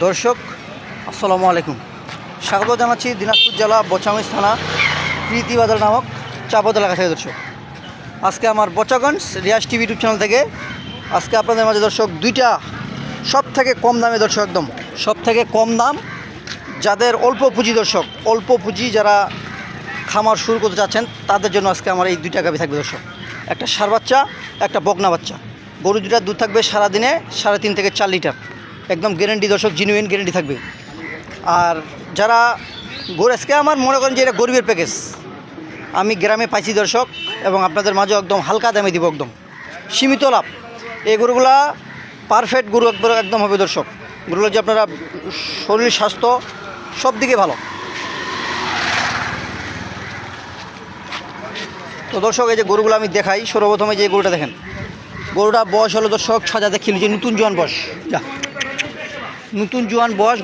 দর্শক আসসালামু আলাইকুম, স্বাগত জানাচ্ছি দিনাজপুর জেলা বচাগঞ্জ থানা প্রীতি বাজার নামক চাপদ এলাকা থেকে। দর্শক আজকে আমার Bochaganj Riaz TV YouTube channel থেকে আজকে আপনাদের মাঝে দর্শক দুইটা সব থেকে কম দামে দর্শক, একদম সব থেকে কম দাম, যাদের অল্প পুঁজি দর্শক, অল্প পুঁজি যারা খামার শুরু করতে চাচ্ছেন তাদের জন্য আজকে আমার এই দুইটা গাভী থাকবে দর্শক। একটা ষাঁড় বাচ্চা, একটা বকনা বাচ্চা। গরু দুটার দুধ থাকবে সারাদিনে 3.5 থেকে 4 লিটার, একদম গ্যারেন্টি দর্শক, জিনুইন গ্যারেন্টি থাকবে। আর যারা গরু আজকে আমার মনে করেন যে এটা গরিবের প্যাকেজ, আমি গ্রামে পাইছি দর্শক, এবং আপনাদের মাঝে একদম হালকা দামে দিব, একদম সীমিত লাভ। এই গরুগুলা পারফেক্ট গরু একদম হবে দর্শক। গরুগুলো যে আপনারা শরীর স্বাস্থ্য সব দিকে ভালো। তো দর্শক এই যে গরুগুলো আমি দেখাই, সর্বপ্রথমে যে গরুটা দেখেন, গরুটা বয়স হলো দর্শক 6 দাঁতে খিল, যে নতুন জোয়ান বয়স, যা নতুন জোয়ান বয়স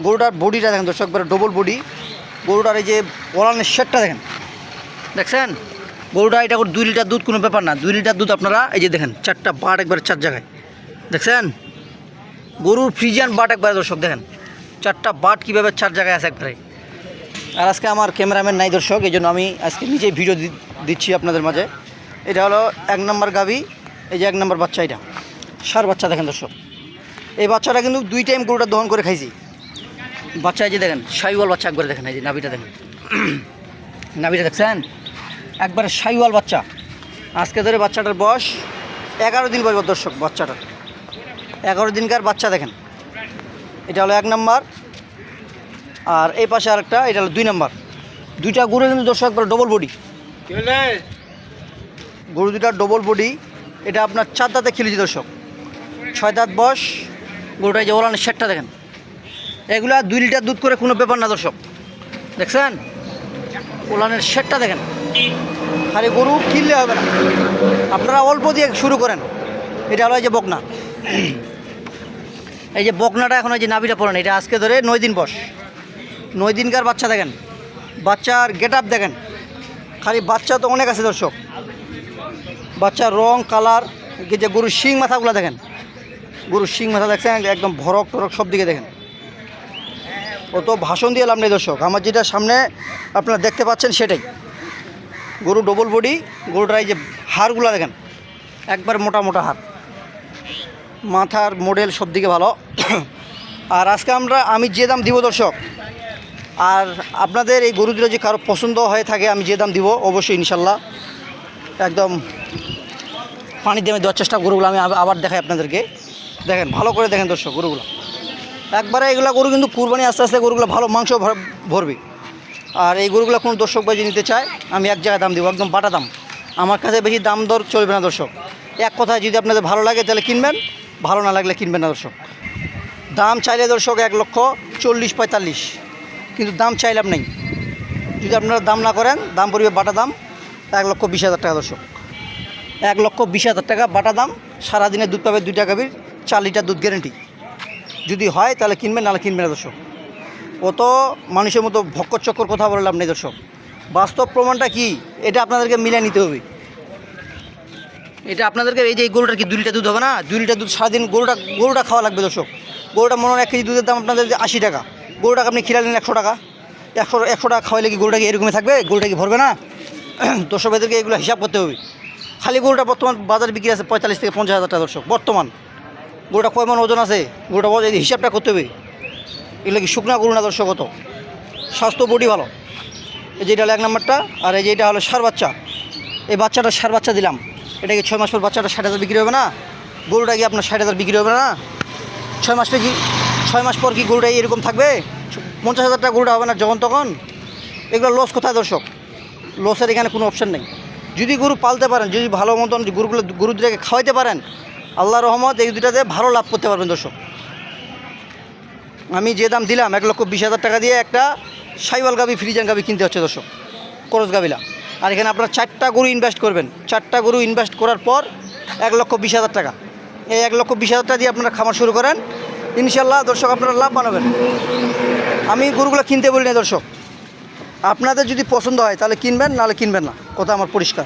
গরুটার বডিটা দেখেন দর্শক, একবারে ডবল বডি। গরুটার এই যে ওলানের শেডটা দেখছেন, গরুটা এটা 2 লিটার দুধ কোনো ব্যাপার না। 2 লিটার দুধ আপনারা এই যে দেখেন, 4টা বাট একবারে 4 জায়গায় দেখছেন, গরুর ফ্রিজিয়ান বাট একবারে দর্শক দেখেন, 4টা বাট কীভাবে 4 জায়গায় আছে একবারে। আর আজকে আমার ক্যামেরাম্যান নাই দর্শক, এই জন্য আমি আজকে নিজেই ভিডিও দিচ্ছি আপনাদের মাঝে। এটা হলো 1 নম্বর গাভী, এই যে 1 নম্বর বাচ্চা, এটা ষাঁড় বাচ্চা দেখেন দর্শক। এই বাচ্চাটা কিন্তু 2 টাইম গরুটা দহন করে খাইছি। বাচ্চা এই যে দেখেন, শাহিওয়াল বাচ্চা একবারে দেখেন, এই যে নাভিটা দেখেন, নাভিটা দেখছেন, একবারে শাহিওয়াল বাচ্চা। আজকে ধরে বাচ্চাটার বয়স 11 দিন বয়স দর্শক, বাচ্চাটার 11 দিনকার বাচ্চা দেখেন। এটা হলো 1 নম্বর, আর এই পাশে আরেকটা, এটা হলো 2 নম্বর। দুইটা গরু কিন্তু দর্শক একবার ডবল বডি, গরু দুটার ডবল বডি। এটা আপনার 4 দাঁতে খিলেছি দর্শক, 6 দাঁত বয়স। গরুটা যে ওলানের শেডটা দেখেন, এগুলা 2 লিটার দুধ করে কোনো ব্যাপার না দর্শক, দেখছেন ওলানের শেডটা দেখেন। খালি গরু কিনলে হবে না, আপনারা অল্প দিয়ে শুরু করেন। এটা হলো এই যে বকনা, এই যে বকনাটা এখন এই যে নাভিটা পড়েন, এটা আজকে ধরে 9 দিন বয়স, 9 দিনকার বাচ্চা দেখেন। বাচ্চার গেট আপ দেখেন, খালি বাচ্চা তো অনেক আছে দর্শক। বাচ্চার রং কালার, যে গরুর শিং মাথাগুলো দেখেন, গরুর শিং মাথা দেখছেন, একদম ভরক টরক সব দিকে দেখেন। অত ভাষণ দিয়ে লাভ নেই দর্শক, আমার যেটা সামনে আপনারা দেখতে পাচ্ছেন সেটাই। গরু ডবল বডি, গরুটার এই যে হাড়গুলো দেখেন, একবার মোটা মোটা হাড়, মাথার মডেল সব দিকে ভালো। আর আজকে আমি যে দাম দিব দর্শক, আর আপনাদের এই গরু দুটো যে কারো পছন্দ হয়ে থাকে, আমি যে দাম দিব অবশ্যই ইনশাল্লাহ একদম পানি দিয়ে দেওয়ার চেষ্টা। গরুগুলো আমি আবার দেখাই আপনাদেরকে, দেখেন ভালো করে দেখেন দর্শক, গরুগুলো একবারে এগুলো গরু কিন্তু কুরবানি আস্তে আস্তে গরুগুলো ভালো মাংস ভরবে। আর এই গরুগুলো কোনো দর্শক ভাই নিতে চায়, আমি এক জায়গায় দাম দিব, একদম বাটা দাম। আমার কাছে বেশি দাম দর চলবে না দর্শক। এক কথায় যদি আপনাদের ভালো লাগে তাহলে কিনবেন, ভালো না লাগলে কিনবেন না দর্শক। দাম চাইলে দর্শক 1,40,45, কিন্তু দাম চাইলাম নেই। যদি আপনারা দাম না করেন, দাম পড়বে বাটা দাম 1,20,000 টাকা দর্শক, 1,20,000 টাকা বাটা দাম। সারাদিনে দুধ পাবে 2টা গাভীর, 4 লিটার দুধ গ্যারেন্টি। যদি হয় তাহলে কিনবেন, নাহলে কিনবেন না দর্শক। অত মানুষের মতো ভক্কর চক্কর কথা বললাম নেই দর্শক, বাস্তব প্রমাণটা কি এটা আপনাদেরকে মিলিয়ে নিতে হবে। এটা আপনাদেরকে এই যে এই গরুটার কি 2 লিটার দুধ হবে না? 2 লিটার দুধ সারাদিন গরুটা খাওয়া লাগবে দর্শক। গরুটা মনে হয় 1 কেজি দুধের দাম আপনাদের 80 টাকা, গরুটাকে আপনি খিলালেন 100 টাকা, 100 টাকা খাওয়াইলে কি গরুটা কি এরকমই থাকবে? গরুটা কি ভরবে না? দর্শক ভাইদেরকে এগুলো হিসাব করতে হবে। খালি গরুটা বর্তমান বাজারে বিক্রি আছে 45 থেকে 50,000 টাকা দর্শক বর্তমান। গরুটা কয় মন ওজন আছে, গরুটা হিসাবটা করতে হবে। এগুলো কি শুকনা গরু না দর্শক, কত স্বাস্থ্য বডি ভালো। এই যে এটা হলো 1 নম্বরটা, আর এই যে এটা হলো ষাঁড় বাচ্চা। এই বাচ্চাটা ষাঁড় বাচ্চা দিলাম, এটা কি 6 মাস পর বাচ্চাটা 60,000 বিক্রি হবে না? গরুটা কি আপনার 60,000 বিক্রি হবে না? 6 মাস পর কি গরুটা এরকম থাকবে? 50,000 টাকা গরুটা হবে না যখন তখন? এগুলো লস কোথায় দর্শক? লসের এখানে কোনো অপশান নেই। যদি গরু পালতে পারেন, যদি ভালো মতন গরু দুটাকে খাওয়াইতে পারেন, আল্লাহ রহমত এই দুটাতে ভালো লাভ করতে পারবেন দর্শক। আমি যে দাম দিলাম 1,20,000 টাকা দিয়ে একটা শাহিওয়াল গাভী, ফ্রিজিয়ান গাভী কিনতে হচ্ছে দর্শক, করজ গাভীলা। আর এখানে আপনারা 4টা গরু ইনভেস্ট করবেন, 4টা গরু ইনভেস্ট করার পর 1,20,000 টাকা। এই 1,20,000 টাকা দিয়ে আপনারা খামার শুরু করেন, ইনশাল্লাহ দর্শক আপনারা লাভ বানাবেন। আমি গরুগুলো কিনতে বলি না দর্শক, আপনাদের যদি পছন্দ হয় তাহলে কিনবেন, নাহলে কিনবেন না, কথা আমার পরিষ্কার।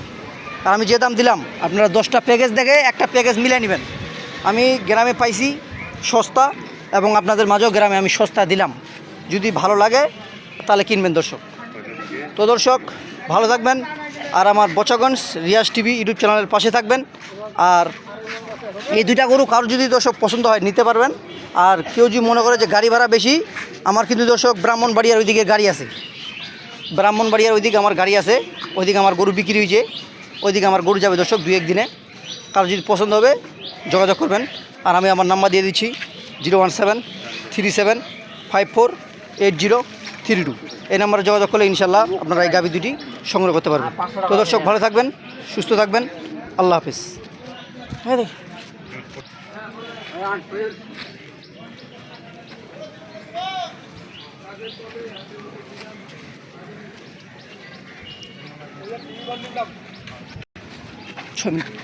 আর আমি যে দাম দিলাম আপনারা 10টা প্যাকেজ দেখে একটা প্যাকেজ মিলিয়ে নেবেন, আমি গ্রামে পাইছি সস্তা, এবং আপনাদের মাঝেও গ্রামে আমি সস্তা দিলাম। যদি ভালো লাগে তাহলে কিনবেন দর্শক। তো দর্শক ভালো থাকবেন, আর আমার বচাগঞ্জ রিয়াজ টিভি ইউটিউব চ্যানেলের পাশে থাকবেন। আর এই দুইটা গরু কারো যদি দর্শক পছন্দ হয় নিতে পারবেন। আর কেউ যদি মনে করে যে গাড়ি ভাড়া বেশি, আমার কিন্তু দর্শক ব্রাহ্মণবাড়িয়ার ওইদিকে গাড়ি আছে, ব্রাহ্মণবাড়িয়ার ওইদিকে আমার গাড়ি আছে, ওইদিকে আমার গরু বিক্রি হয়েছে, ওইদিকে আমার গরু যাবে দর্শক 2-1 দিনে। কারো যদি পছন্দ হবে যোগাযোগ করবেন। আর আমি আমার নাম্বার দিয়ে দিচ্ছি 01737548032। এই নাম্বারে যোগাযোগ করলে ইনশাল্লাহ আপনারা এই গাভী দুটি সংগ্রহ করতে পারবেন। তো দর্শক ভালো থাকবেন, সুস্থ থাকবেন, আল্লাহ হাফিজ। হ্যাঁ দেখ ছয় মিনিট।